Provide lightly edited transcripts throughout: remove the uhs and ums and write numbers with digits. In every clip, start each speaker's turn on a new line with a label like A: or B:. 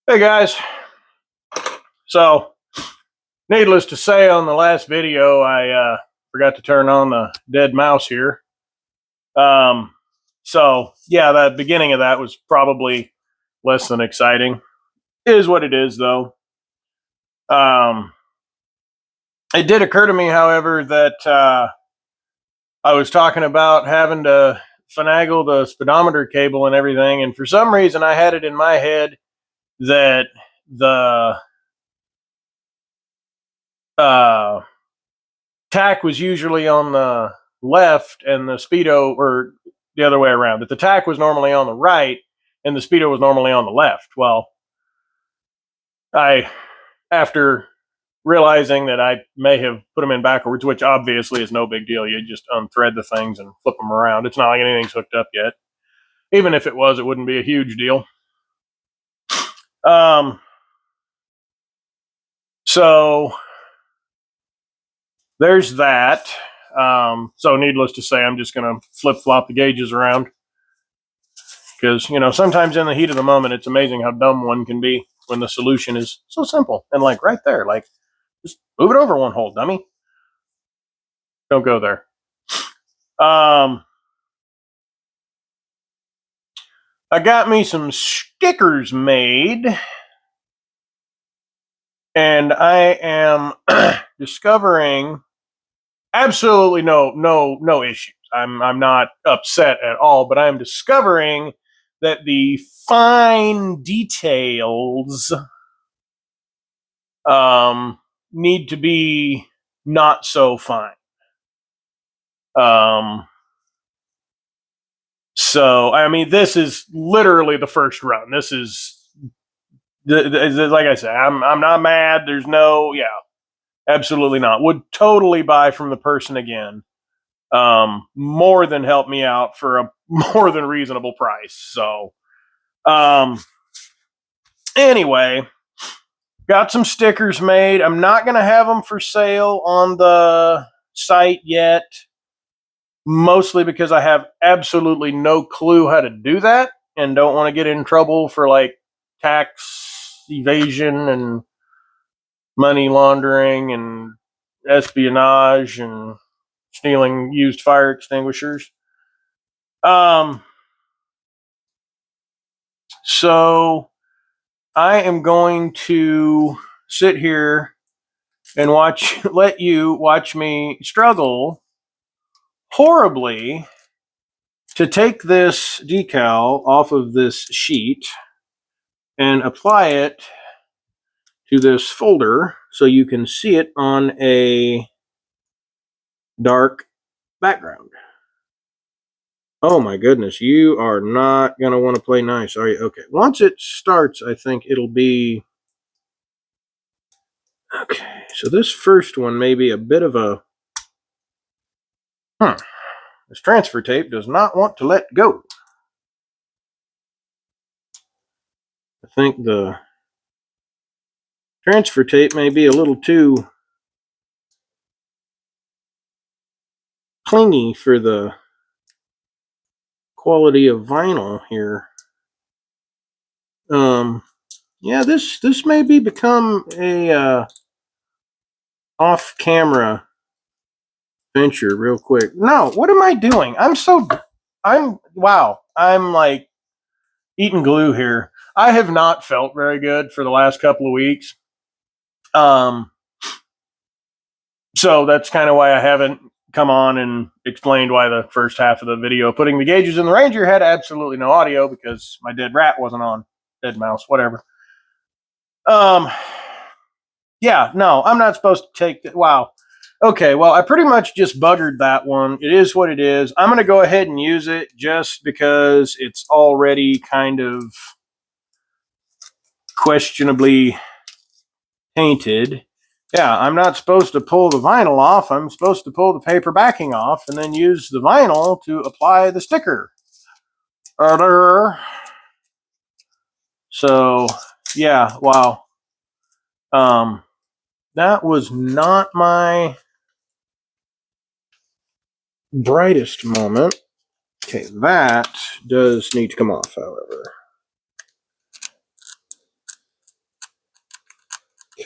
A: Hey guys, so needless to say, on the last video, I forgot to turn on the dead mouse here. Um, so yeah, the beginning of that was probably less than exciting. It is what it is, though. Um, it did occur to me, however, that I was talking about having to finagle the speedometer cable and everything, and for some reason, I had it in my head that the uh, tack was usually on the left and the speedo, or the other way around, that the tack was normally on the right and the speedo was normally on the left. Well, I, after realizing that I may have put them in backwards, which obviously is no big deal, you just unthread the things and flip them around. It's not like anything's hooked up yet. Even if it was, it wouldn't be a huge deal. um so there's that. So needless to say, I'm just going to flip flop the gauges around, because sometimes in the heat of the moment, it's amazing how dumb one can be when the solution is so simple and like right there. Like, just move it over one hole, dummy. Don't go there. I got me some stickers made, and I am discovering absolutely no issues. I'm not upset at all, but I'm discovering that the fine details need to be not so fine. So I mean, this is literally the first run. This is like I said, I'm not mad. There's no, yeah, absolutely not. Would totally buy from the person again. More than help me out for a more than reasonable price. So, anyway, got some stickers made. I'm not going to have them for sale on the site yet, mostly because I have absolutely no clue how to do that and don't want to get in trouble for like tax evasion and money laundering and espionage and stealing used fire extinguishers. So I am going to sit here and let you watch me struggle horribly to take this decal off of this sheet and apply it to this folder so you can see it on a dark background. Oh my goodness, you are not going to want to play nice, are you? Okay, once it starts, I think it'll be... Okay, so this first one may be a bit of a... This transfer tape does not want to let go. I think the transfer tape may be a little too clingy for the quality of vinyl here. Yeah, this may be become a off-camera venture real quick. No, what am I doing? Wow, I'm like eating glue here. I have not felt very good for the last couple of weeks. So that's kind of why I haven't come on and explained why the first half of the video putting the gauges in the Ranger had absolutely no audio, because my dead rat wasn't on. Dead mouse, whatever. Yeah, no, I'm not supposed to take that. Wow. Okay, well, I pretty much just buggered that one. It is what it is. I'm going to go ahead and use it just because it's already kind of questionably tainted. Yeah, I'm not supposed to pull the vinyl off. I'm supposed to pull the paper backing off and then use the vinyl to apply the sticker. So, yeah, wow. That was not my brightest moment. Okay, that does need to come off, however.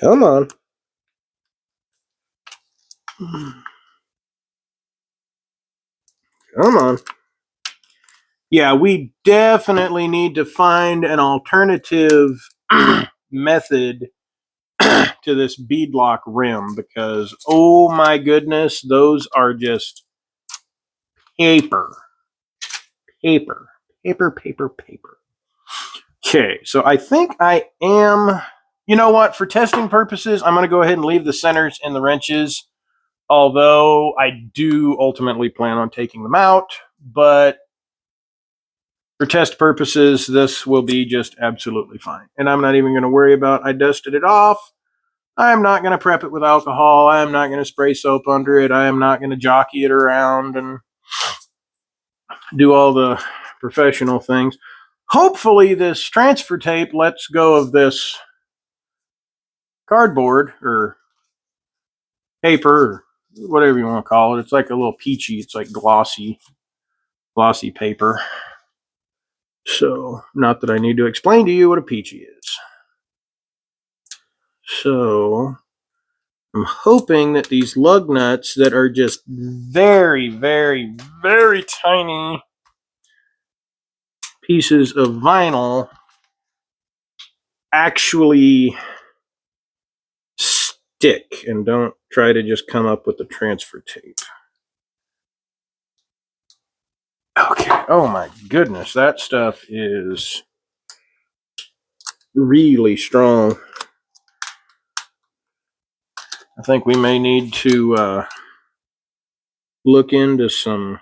A: Come on. Come on. Yeah, we definitely need to find an alternative method to this beadlock rim because, oh my goodness, those are just paper. Paper. Paper, paper, paper. Okay, so I think I am, you know what, for testing purposes, I'm going to go ahead and leave the centers and the wrenches, although I do ultimately plan on taking them out, but for test purposes, this will be just absolutely fine. And I'm not even going to worry about I dusted it off. I'm not going to prep it with alcohol. I am not going to spray soap under it. I am not going to jockey it around and do all the professional things. Hopefully this transfer tape lets go of this cardboard or paper or whatever you want to call it. It's like a little peachy. It's like glossy paper. So, not that I need to explain to you what a peachy is. So, I'm hoping that these lug nuts that are just very, very, very tiny pieces of vinyl actually stick and don't try to just come up with the transfer tape. Okay. Oh my goodness, that stuff is really strong. I think we may need to look into some.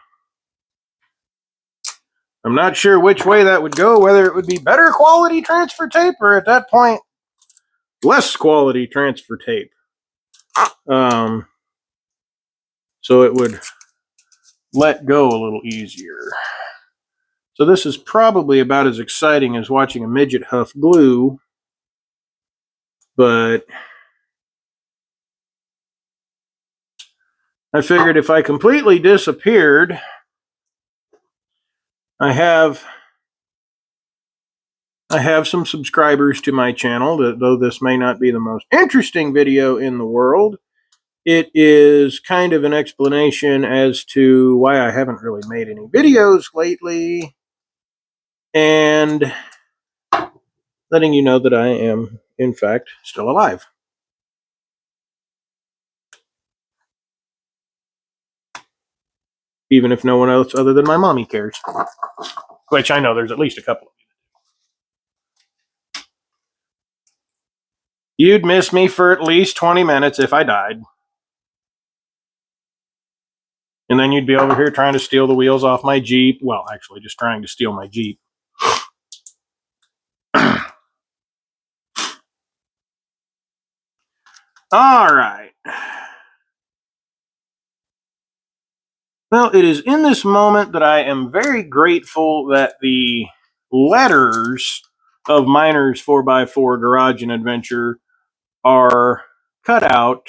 A: I'm not sure which way that would go, whether it would be better quality transfer tape or at that point, less quality transfer tape. So it would let go a little easier. So this is probably about as exciting as watching a midget huff glue, but I figured if I completely disappeared, I have some subscribers to my channel, though this may not be the most interesting video in the world. It is kind of an explanation as to why I haven't really made any videos lately, and letting you know that I am, in fact, still alive. Even if no one else other than my mommy cares. Which I know there's at least a couple of you. You'd miss me for at least 20 minutes if I died. And then you'd be over here trying to steal the wheels off my Jeep. Well, actually, just trying to steal my Jeep. All right. Well, it is in this moment that I am very grateful that the letters of Miner's 4x4 Garage and Adventure are cut out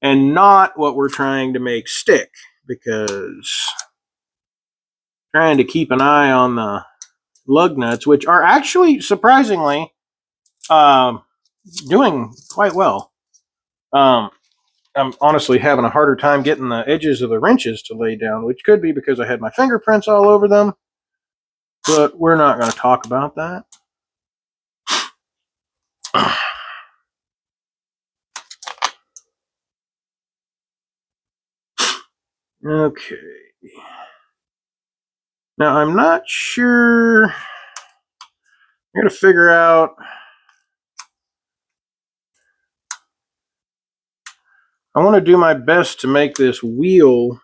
A: and not what we're trying to make stick, because trying to keep an eye on the lug nuts, which are actually surprisingly doing quite well. I'm honestly having a harder time getting the edges of the wrenches to lay down, which could be because I had my fingerprints all over them, but we're not going to talk about that. Okay. Now, I'm not sure. I'm going to figure out. I want to do my best to make this wheel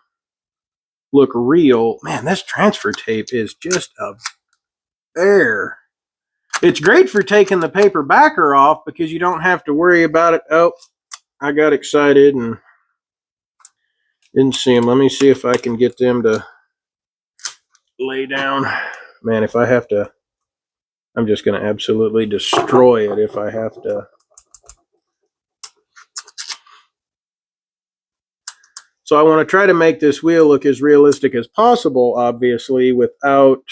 A: look real. Man, this transfer tape is just a bear. It's great for taking the paper backer off because you don't have to worry about it. Oh, I got excited and didn't see them. Let me see if I can get them to lay down. Man, if I have to, I'm just going to absolutely destroy it if I have to. So I want to try to make this wheel look as realistic as possible, obviously, without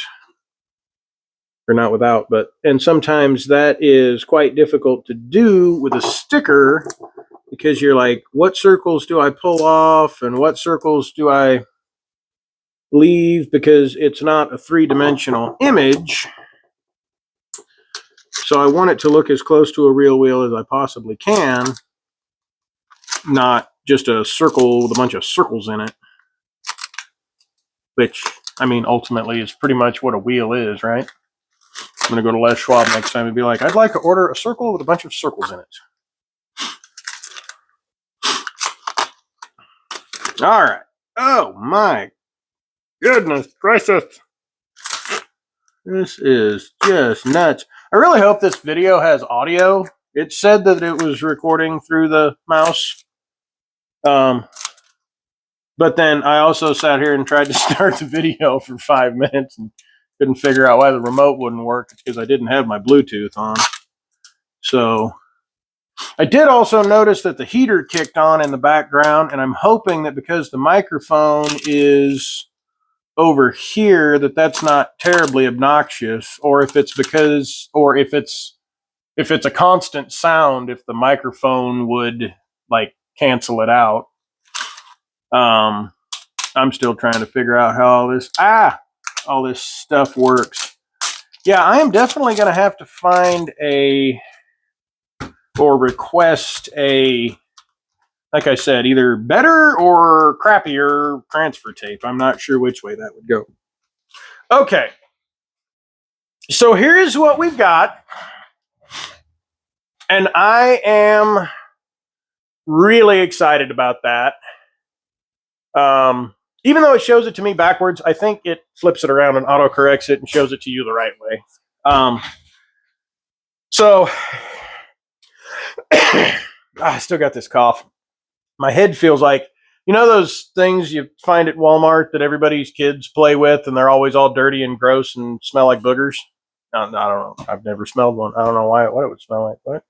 A: or not without, and sometimes that is quite difficult to do with a sticker, because you're like, what circles do I pull off and what circles do I leave, because it's not a three-dimensional image. So I want it to look as close to a real wheel as I possibly can, not just a circle with a bunch of circles in it, which, I mean, ultimately is pretty much what a wheel is, right? I'm going to go to Les Schwab next time and be like, I'd like to order a circle with a bunch of circles in it. All right. Oh, my goodness gracious. This is just nuts. I really hope this video has audio. It said that it was recording through the mouse. But then I also sat here and tried to start the video for 5 minutes and couldn't figure out why the remote wouldn't work. It's because I didn't have my Bluetooth on. So I did also notice that the heater kicked on in the background, and I'm hoping that because the microphone is over here, that that's not terribly obnoxious, or if it's because, or if it's a constant sound, if the microphone would like cancel it out. I'm still trying to figure out how all this stuff works. Yeah, I am definitely going to have to find or request like I said, either better or crappier transfer tape. I'm not sure which way that would go. Okay. So here's what we've got. And I am really excited about that. Even though it shows it to me backwards, I think it flips it around and autocorrects it and shows it to you the right way. So I still got this cough. My head feels like, you know those things you find at Walmart that everybody's kids play with, and they're always all dirty and gross and smell like boogers? I don't know. I've never smelled one. I don't know what it would smell like. What?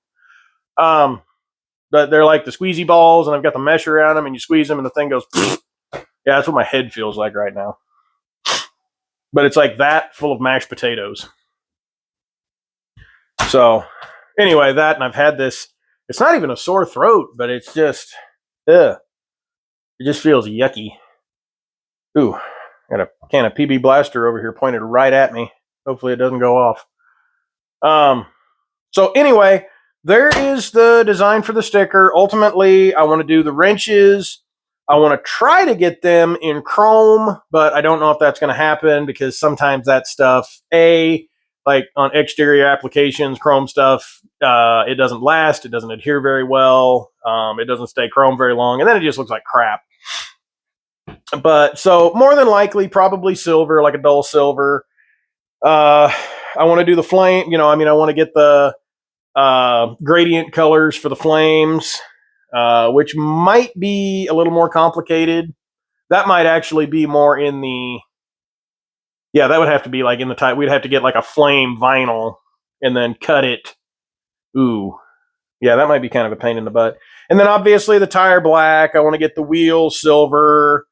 A: But they're like the squeezy balls, and I've got the mesh around them, and you squeeze them, and the thing goes. Yeah, that's what my head feels like right now. But it's like that full of mashed potatoes. So anyway, that, and I've had this. It's not even a sore throat, but it's just, it just feels yucky. Ooh, got a can of PB Blaster over here pointed right at me. Hopefully it doesn't go off. So anyway, there is the design for the sticker. Ultimately, I want to do the wrenches. I want to try to get them in chrome, but I don't know if that's going to happen, because sometimes that stuff, like on exterior applications, chrome stuff, it doesn't last. It doesn't adhere very well. It doesn't stay chrome very long, and then it just looks like crap. But so more than likely, probably silver, like a dull silver. I want to do the flame. I want to get the gradient colors for the flames, which might be a little more complicated. That might actually be more in the, that would have to be like in the type. We'd have to get like a flame vinyl and then cut it. Ooh, yeah, that might be kind of a pain in the butt. And then obviously the tire black. I want to get the wheels silver.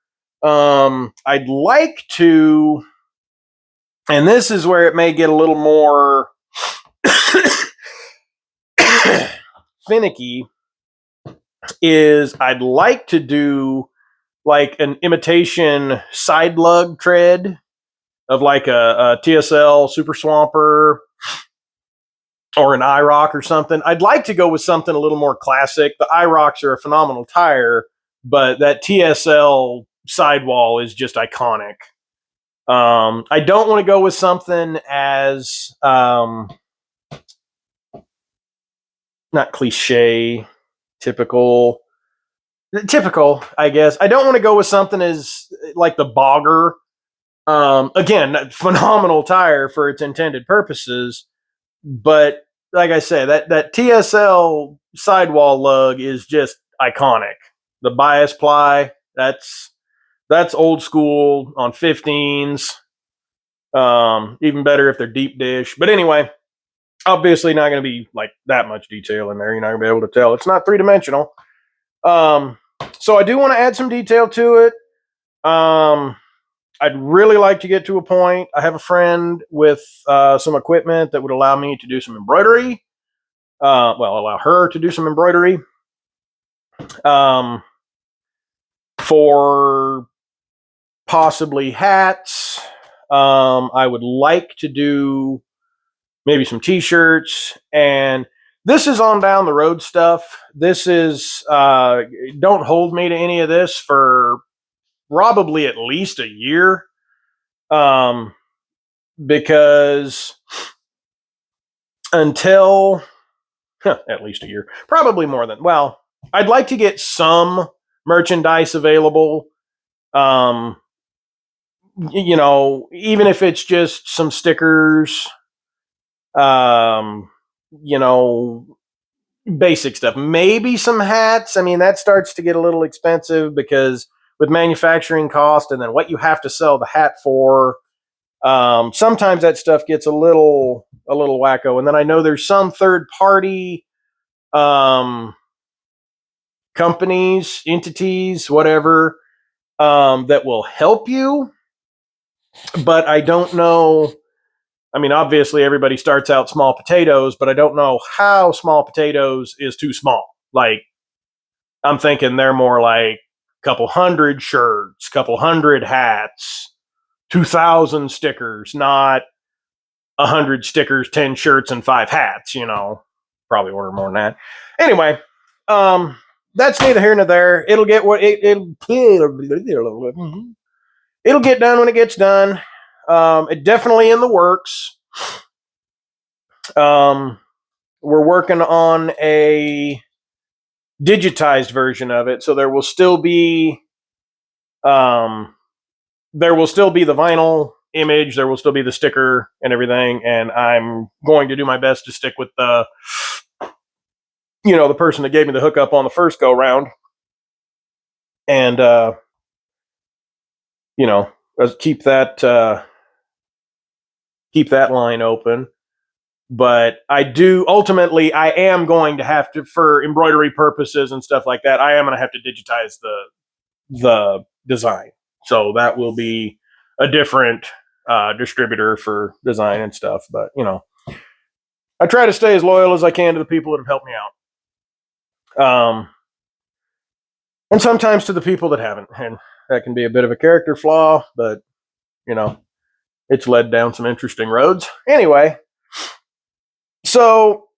A: I'd like to, and this is where it may get a little more finicky, is I'd like to do like an imitation side lug tread of like a TSL Super Swamper or an IROC or something. I'd like to go with something a little more classic. The IROCs are a phenomenal tire, but that TSL sidewall is just iconic. I don't want to go with something as not cliche, typical, I guess. I don't want to go with something as like the Bogger. Again, phenomenal tire for its intended purposes, but like I say, that TSL sidewall lug is just iconic. The bias ply, that's old school on 15s. Even better if they're deep dish. But anyway, obviously not going to be like that much detail in there. You're not going to be able to tell. It's not three-dimensional. So I do want to add some detail to it. I'd really like to get to a point. I have a friend with some equipment that would allow me to do some embroidery. Allow her to do some embroidery for possibly hats. I would like to do maybe some t-shirts, and this is on down the road stuff. This is don't hold me to any of this for probably at least a year, because until at least a year, probably more than, well, I'd like to get some merchandise available. You know, even if it's just some stickers, you know, basic stuff, maybe some hats. I mean, that starts to get a little expensive because with manufacturing cost and then what you have to sell the hat for, sometimes that stuff gets a little wacko. And then I know there's some third party companies, entities, whatever, that will help you, but I don't know. I mean, obviously everybody starts out small potatoes, but I don't know how small potatoes is too small. Like, I'm thinking they're more like a couple hundred shirts, couple hundred hats, 2,000 stickers, not 100 stickers, 10 shirts, and 5 hats, you know. Probably order more than that. Anyway, that's neither here nor there. It'll get what it'll get done when it gets done. It definitely in the works. We're working on a digitized version of it, so there will still be the vinyl image, there will still be the sticker and everything, and I'm going to do my best to stick with the person that gave me the hookup on the first go round, and keep that line open. But I am going to have to, for embroidery purposes and stuff like that, I am going to have to digitize the design. So that will be a different distributor for design and stuff. But, I try to stay as loyal as I can to the people that have helped me out. And sometimes to the people that haven't. And that can be a bit of a character flaw, but, it's led down some interesting roads. Anyway, so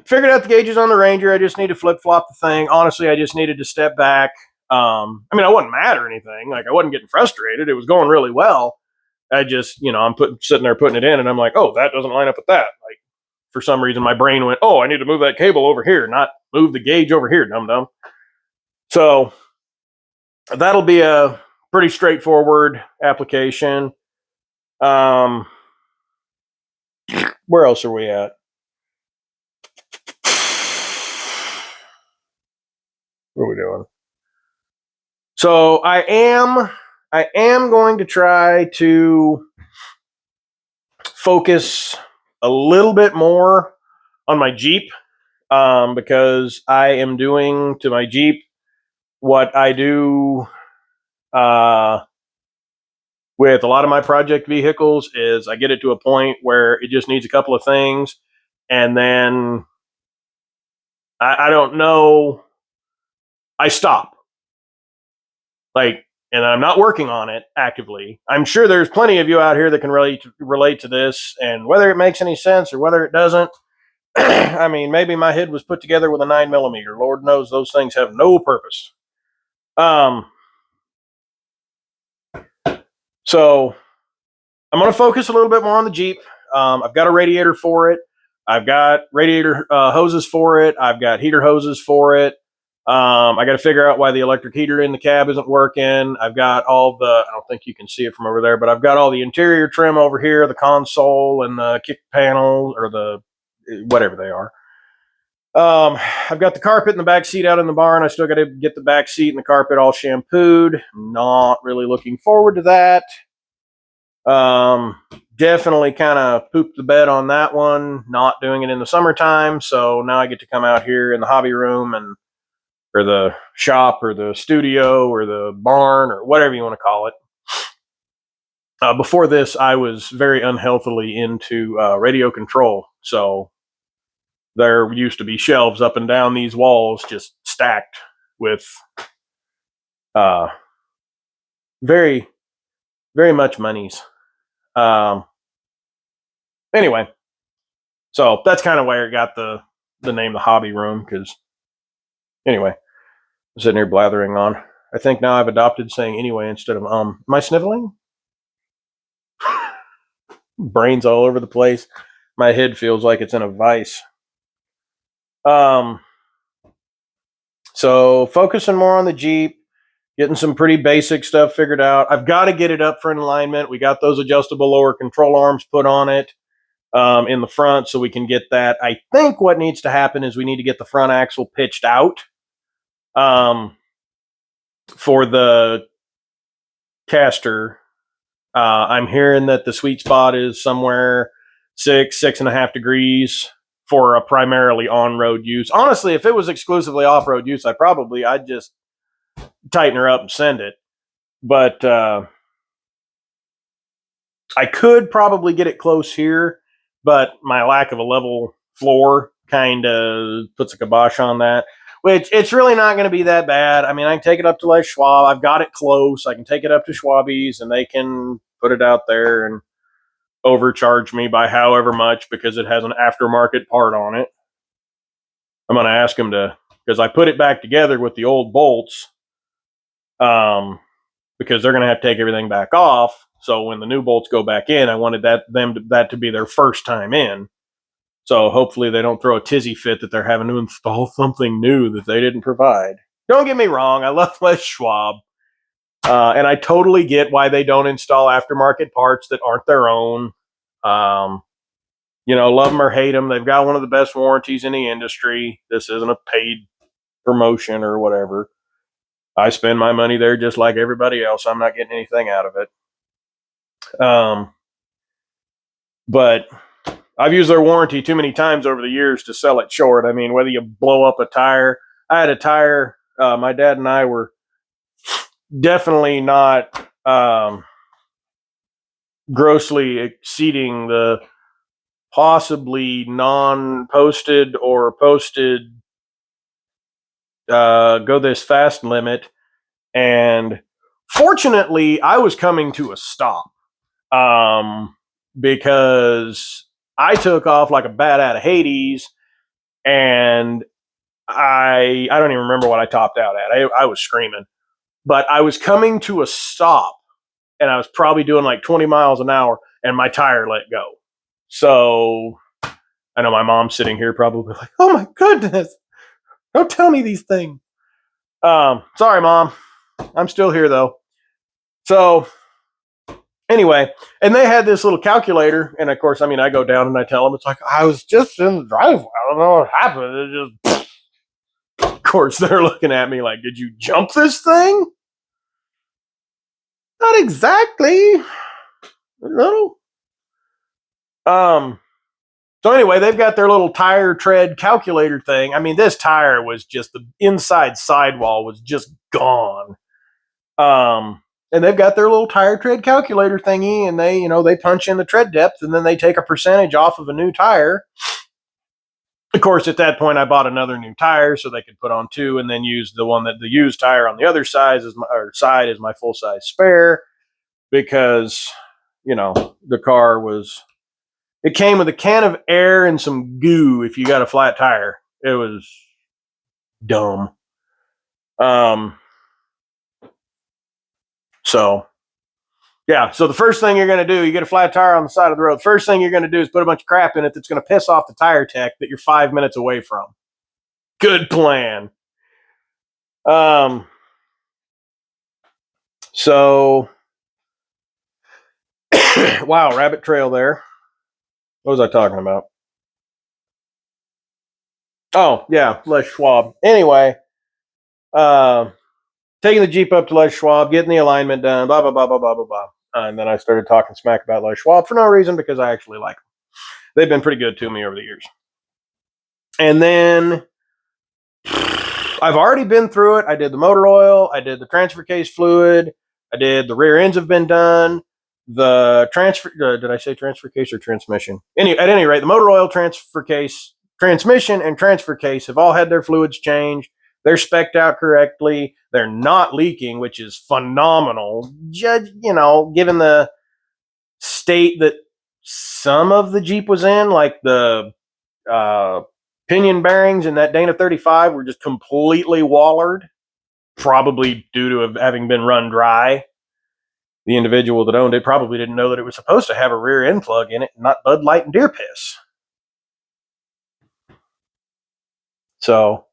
A: figured out the gauges on the Ranger. I just need to flip-flop the thing. Honestly, I just needed to step back. I mean, I wasn't mad or anything. Like, I wasn't getting frustrated. It was going really well. I just, I'm sitting there putting it in, and I'm like, oh, that doesn't line up with that. Like, for some reason, my brain went, oh, I need to move that cable over here, not move the gauge over here, dum-dum. So that'll be a pretty straightforward application. Where else are we at? What are we doing? So I am going to try to focus a little bit more on my Jeep, because I am doing to my Jeep what I do with a lot of my project vehicles is I get it to a point where it just needs a couple of things, and then I don't know, I stop. Like, and I'm not working on it actively. I'm sure there's plenty of you out here that can relate to this, and whether it makes any sense or whether it doesn't, I mean, maybe my head was put together with a 9mm. Lord knows those things have no purpose. So I'm going to focus a little bit more on the Jeep. I've got a radiator for it. I've got radiator hoses for it. I've got heater hoses for it. I got to figure out why the electric heater in the cab isn't working. I've got all I don't think you can see it from over there, but I've got all the interior trim over here, the console and the kick panel, or the whatever they are. I've got the carpet in the back seat out in the barn. I still got to get the back seat and the carpet all shampooed. Not really looking forward to that. Definitely kind of pooped the bed on that one, not doing it in the summertime. So now I get to come out here in the hobby room or the shop or the studio or the barn or whatever you want to call it, Before this, I was very unhealthily into radio control. So there used to be shelves up and down these walls just stacked with uh, very, very much monies. Anyway, so that's kind of where it got the name the hobby room. Because anyway, I'm sitting here blathering on. I think now I've adopted saying anyway instead of Am I sniveling? Brains all over the place. My head feels like it's in a vice. So focusing more on the Jeep, getting some pretty basic stuff figured out. I've got to get it up for an alignment. We got those adjustable lower control arms put on it in the front, so we can get that. I think what needs to happen is we need to get the front axle pitched out for the caster. I'm hearing that the sweet spot is somewhere 6.5 degrees for a primarily on-road use. Honestly, if it was exclusively off-road use, I'd just tighten her up and send it. But I could probably get it close here, but my lack of a level floor kind of puts a kibosh on that. Which it's really not going to be that bad. I mean, I can take it up to Les Schwab. I've got it close. I can take it up to Schwabies, and they can put it out there and overcharge me by however much because it has an aftermarket part on it. I'm going to ask them to, because I put it back together with the old bolts, because they're going to have to take everything back off. So when the new bolts go back in, I wanted that to be their first time in. So hopefully they don't throw a tizzy fit that they're having to install something new that they didn't provide. Don't get me wrong, I love Les Schwab. And I totally get why they don't install aftermarket parts that aren't their own. Love them or hate them. They've got one of the best warranties in the industry. This isn't a paid promotion or whatever. I spend my money there just like everybody else. I'm not getting anything out of it. But I've used their warranty too many times over the years to sell it short. I mean, whether you blow up a tire, I had a tire. My dad and I were definitely not grossly exceeding the possibly non-posted or posted go this fast limit. And fortunately, I was coming to a stop because I took off like a bat out of Hades, and I don't even remember what I topped out at. I was screaming, but I was coming to a stop, and I was probably doing like 20 miles an hour, and my tire let go. So I know my mom's sitting here probably like, "Oh my goodness, don't tell me these things." Sorry, Mom. I'm still here though. So anyway, and they had this little calculator, and of course, I mean, I go down and I tell them, it's like, I was just in the driveway. I don't know what happened. It just, of course, they're looking at me like, did you jump this thing? Not exactly. No. So anyway, they've got their little tire tread calculator thing. I mean, this tire was just, the inside sidewall was just gone. And they've got their little tire tread calculator thingy, and they punch in the tread depth, and then they take a percentage off of a new tire. Of course, at that point, I bought another new tire so they could put on two, and then use the one that the used tire on the other side is my full size spare, because the car it came with a can of air and some goo if you got a flat tire. It was dumb. So the first thing you're going to do, you get a flat tire on the side of the road. First thing you're going to do is put a bunch of crap in it that's going to piss off the tire tech that you're 5 minutes away from. Good plan. So, wow, rabbit trail there. What was I talking about? Oh, yeah, Les Schwab. Anyway, taking the Jeep up to Les Schwab, getting the alignment done, blah, blah, blah, blah, blah, blah, blah. And then I started talking smack about Les Schwab for no reason, because I actually like them. They've been pretty good to me over the years. And then I've already been through it. I did the motor oil. I did the transfer case fluid. I did the rear ends have been done. the transfer, did I say transfer case or transmission? At any rate, the motor oil transfer case, transmission and transfer case have all had their fluids changed. They're specced out correctly. They're not leaking, which is phenomenal. Given the state that some of the Jeep was in, like the pinion bearings in that Dana 35 were just completely wallered, probably due to having been run dry. The individual that owned it probably didn't know that it was supposed to have a rear end plug in it, not Bud Light and deer piss. So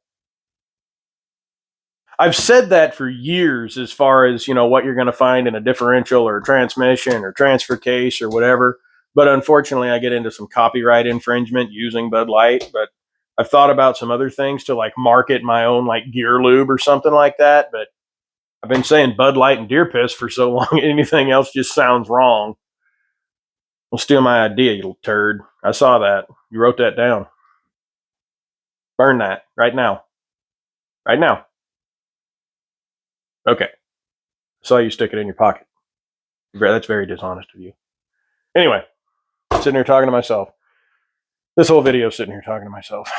A: I've said that for years as far as, what you're going to find in a differential or transmission or transfer case or whatever. But unfortunately, I get into some copyright infringement using Bud Light. But I've thought about some other things to like market my own like gear lube or something like that. But I've been saying Bud Light and deer piss for so long, anything else just sounds wrong. Don't steal my idea, you little turd. I saw that. You wrote that down. Burn that right now. Right now. Okay. Saw you stick it in your pocket. That's very dishonest of you. Anyway, sitting here talking to myself. This whole video is sitting here talking to myself.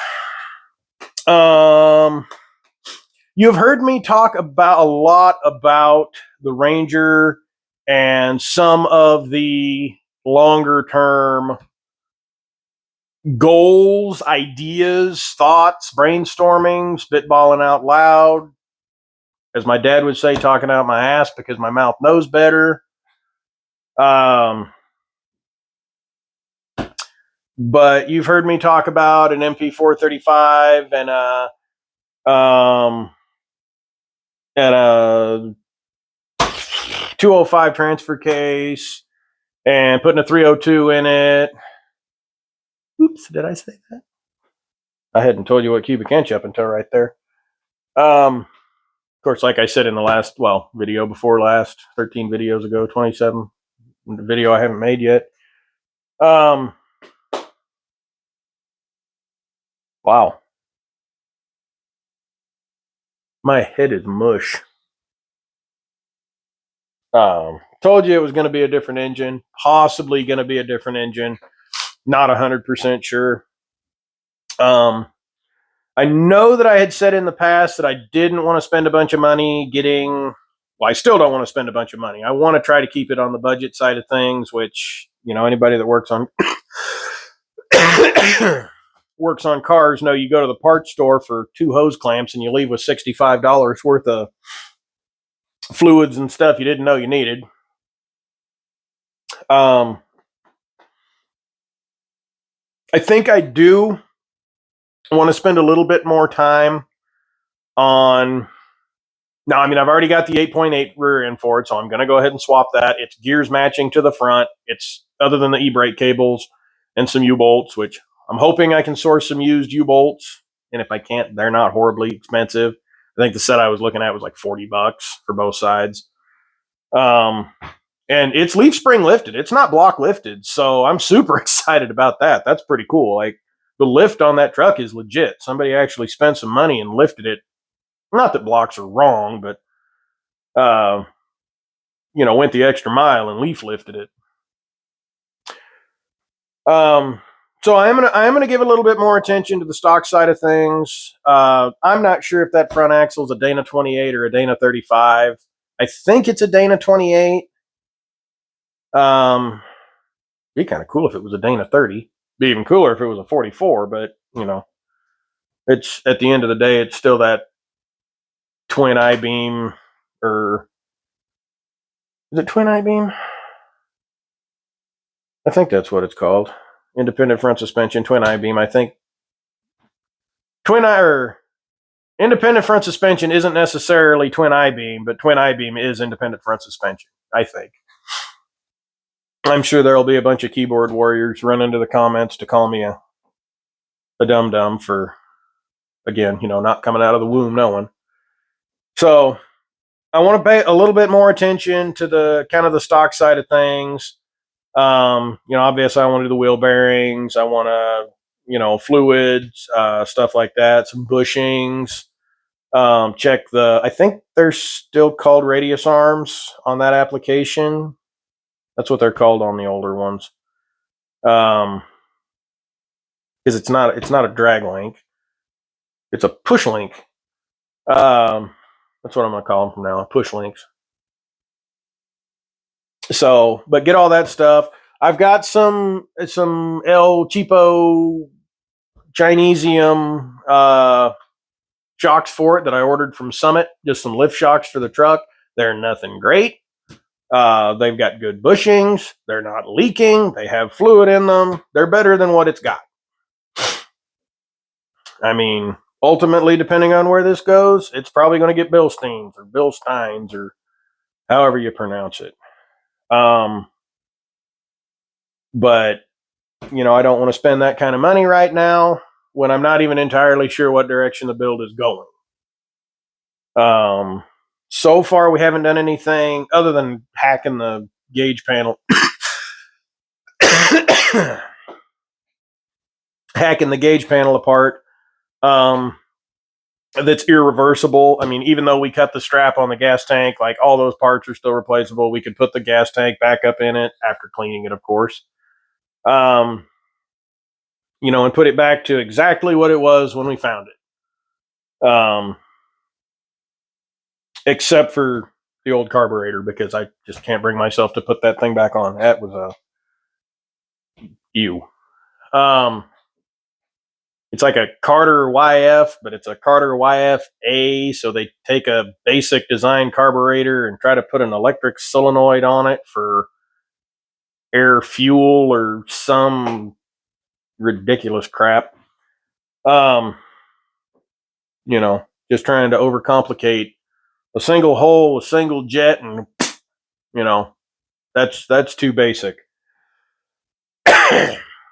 A: You've heard me talk about a lot about the Ranger and some of the longer term goals, ideas, thoughts, brainstorming, spitballing out loud. As my dad would say, talking out my ass because my mouth knows better. But you've heard me talk about an MP435 and a 205 transfer case and putting a 302 in it. Oops, did I say that? I hadn't told you what cubic inch up until right there. Of course, like I said in the last, video before last, 13 videos ago, 27, the video I haven't made yet. Wow. My head is mush. Told you it was going to be a different engine, possibly going to be a different engine. Not 100% sure. I know that I had said in the past that I didn't want to spend a bunch of money I still don't want to spend a bunch of money. I want to try to keep it on the budget side of things, which, anybody that works on works on cars know you go to the parts store for 2 hose clamps and you leave with $65 worth of fluids and stuff you didn't know you needed. I think I do want to spend a little bit more time on. Now, I've already got the 8.8 rear end for it, so I'm going to go ahead and swap that. It's gears matching to the front. It's other than the e-brake cables and some U-bolts, which I'm hoping I can source some used U-bolts. And if I can't, they're not horribly expensive. I think the set I was looking at was like $40 for both sides. And it's leaf spring lifted. It's not block lifted. So I'm super excited about that. That's pretty cool. Like the lift on that truck is legit. Somebody actually spent some money and lifted it. Not that blocks are wrong, but, went the extra mile and leaf lifted it. So I am gonna give a little bit more attention to the stock side of things. I'm not sure if that front axle is a Dana 28 or a Dana 35. I think it's a Dana 28. Be kind of cool if it was a Dana 30. Be even cooler if it was a 44. But it's at the end of the day, it's still that twin I-beam, or is it twin I-beam? I think that's what it's called. Independent front suspension, twin I-beam. I think independent front suspension isn't necessarily twin I-beam, but twin I-beam is independent front suspension, I think. I'm sure there'll be a bunch of keyboard warriors run into the comments to call me a dum-dum for, again, not coming out of the womb knowing. So I want to pay a little bit more attention to the kind of the stock side of things. Obviously I want to do the wheel bearings. I want to, fluids, stuff like that, some bushings. Check I think they're still called radius arms on that application. That's what they're called on the older ones. Because it's not a drag link. It's a push link. That's what I'm gonna call them from now on, push links. So, but get all that stuff. I've got some El Cheapo Chinesium shocks for it that I ordered from Summit. Just some lift shocks for the truck. They're nothing great. They've got good bushings. They're not leaking. They have fluid in them. They're better than what it's got. I mean, ultimately, depending on where this goes, it's probably going to get Bilsteins or Bilsteins or however you pronounce it. But, you know, I don't want to spend that kind of money right now when I'm not even entirely sure what direction the build is going. So far, we haven't done anything other than hacking the gauge panel. Hacking the gauge panel apart. That's irreversible. I mean, even though we cut the strap on the gas tank, like all those parts are still replaceable. We could put the gas tank back up in it after cleaning it, of course. You know, and put it back to exactly what it was when we found it. Except for the old carburetor, because I just can't bring myself to put that thing back on. That was a it's like a Carter YF, but it's a Carter YF-A. So they take a basic design carburetor and try to put an electric solenoid on it for air fuel or some ridiculous crap. You know, just trying to overcomplicate a single hole, a single jet, and you know, that's too basic.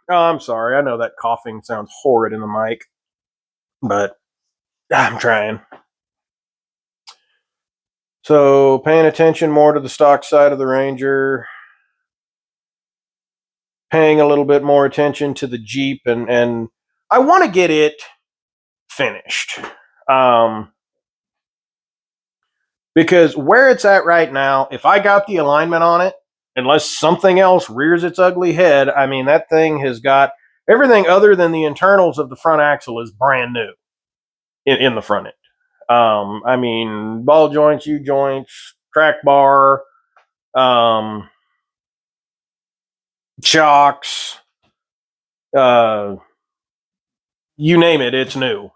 A: Oh, I'm sorry. I know that coughing sounds horrid in the mic, but I'm trying. So, paying attention more to the stock side of the Ranger, paying a little bit more attention to the Jeep, and I want to get it finished. Because where it's at right now, if I got the alignment on it, unless something else rears its ugly head, I mean, that thing has got everything other than the internals of the front axle is brand new in the front end. I mean, ball joints, U-joints, track bar, shocks, you name it, it's new.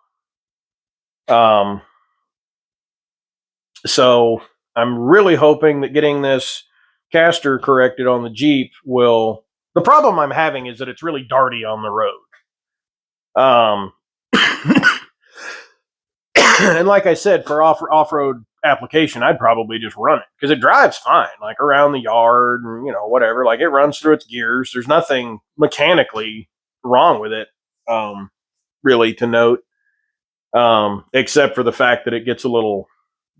A: So I'm really hoping that getting this caster corrected on the Jeep will. The problem I'm having is that it's really darty on the road. And like I said, for off-road application, I'd probably just run it because it drives fine, like around the yard and, you know, whatever. Like it runs through its gears. There's nothing mechanically wrong with it, really, to note, except for the fact that it gets a little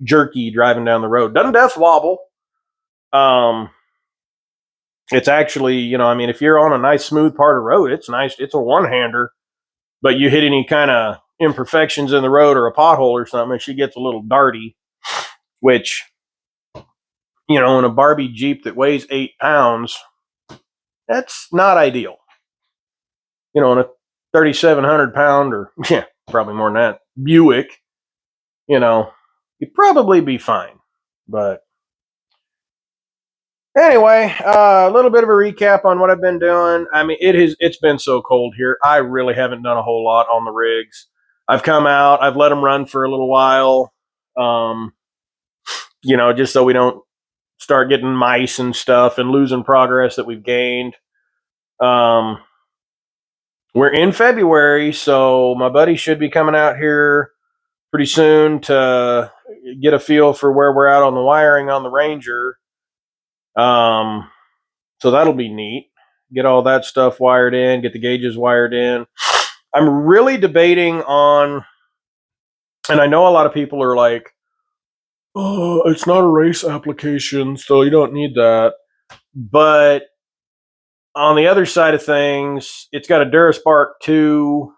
A: jerky driving down the road. Doesn't death wobble. It's actually, you know, I mean, if you're on a nice smooth part of road, it's nice. It's a one-hander, but you hit any kind of imperfections in the road or a pothole or something, and she gets a little darty, which, you know, in a Barbie Jeep that weighs 8 pounds, that's not ideal. You know, in a 3,700 pound or, yeah, probably more than that, Buick, you know, you'd probably be fine. But anyway, a little bit of a recap on what I've been doing. I mean, it's been so cold here. I really haven't done a whole lot on the rigs. I've come out, I've let them run for a little while, you know, just so we don't start getting mice and stuff and losing progress that we've gained. We're in February, so my buddy should be coming out here pretty soon to get a feel for where we're at on the wiring on the Ranger. So that'll be neat. Get all that stuff wired in, get the gauges wired in. I'm really debating on, and I know a lot of people are like, oh, it's not a race application, so you don't need that. But on the other side of things, it's got a DuraSpark 2,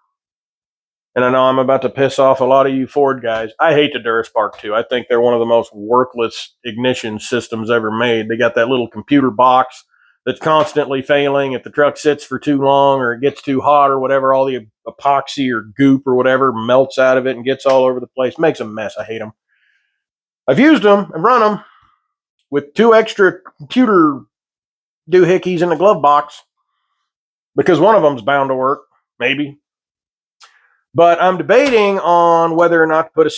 A: and I know I'm about to piss off a lot of you Ford guys. I hate the DuraSpark 2. I think they're one of the most worthless ignition systems ever made. They got that little computer box that's constantly failing. If the truck sits for too long or it gets too hot or whatever, all the epoxy or goop or whatever melts out of it and gets all over the place. Makes a mess. I hate them. I've used them and run them with 2 extra computer doohickeys in the glove box because one of them's bound to work, maybe. But I'm debating on whether or not to put a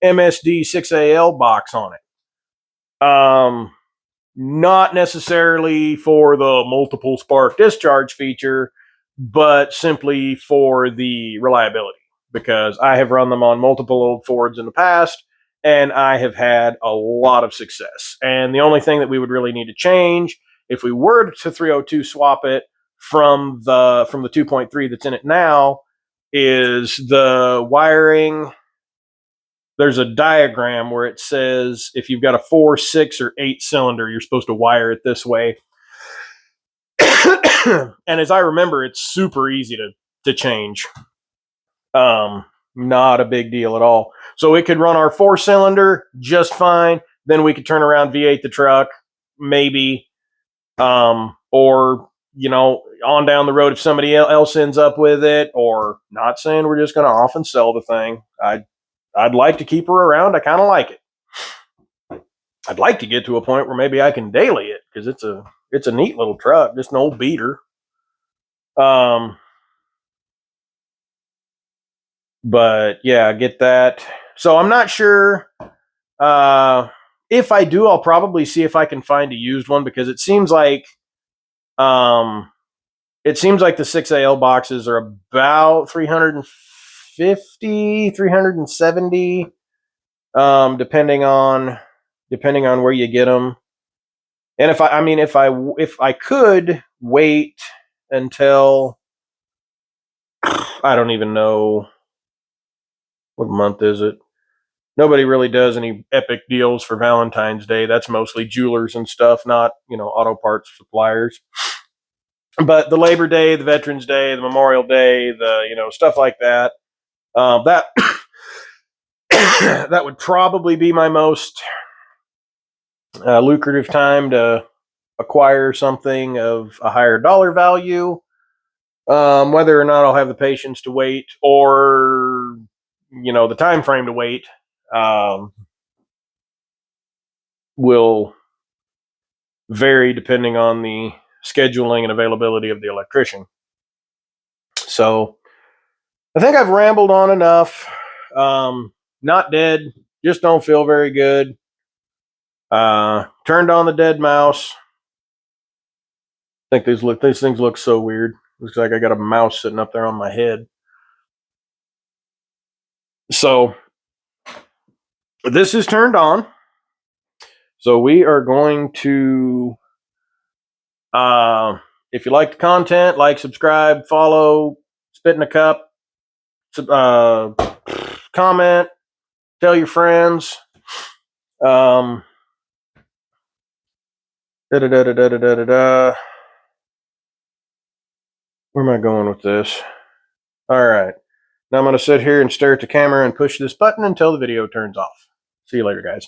A: MSD 6AL box on it. Not necessarily for the multiple spark discharge feature, but simply for the reliability, because I have run them on multiple old Fords in the past, and I have had a lot of success. And the only thing that we would really need to change, if we were to 302 swap it from the 2.3 that's in it now, is the wiring. There's a diagram where it says if you've got a 4, 6, or 8 cylinder, you're supposed to wire it this way. And as I remember, it's super easy to change. Not a big deal at all. So it could run our 4-cylinder just fine. Then we could turn around V8 the truck, maybe. Or, you know, on down the road if somebody else ends up with it, or not saying we're just going to off and sell the thing. I'd like to keep her around. I kind of like it. I'd like to get to a point where maybe I can daily it, because it's a neat little truck, just an old beater. But yeah, I get that. So I'm not sure. If I do, I'll probably see if I can find a used one, because it seems like the 6AL boxes are about 350, 370, depending on where you get them. And if I could wait until, I don't even know, what month is it? Nobody really does any epic deals for Valentine's Day. That's mostly jewelers and stuff, not, auto parts suppliers. But the Labor Day, the Veterans Day, the Memorial Day, the, stuff like that, that that would probably be my most lucrative time to acquire something of a higher dollar value. Whether or not I'll have the patience to wait, or the time frame to wait, will vary depending on the scheduling and availability of the electrician. So I think I've rambled on enough. Not dead, just don't feel very good. Turned on the dead mouse. I think these things look so weird. Looks like I got a mouse sitting up there on my head. So this is turned on. So we are going to, if you like the content, like, subscribe, follow, spit in a cup, comment, tell your friends. Where am I going with this? All right. Now I'm going to sit here and stare at the camera and push this button until the video turns off. See you later, guys.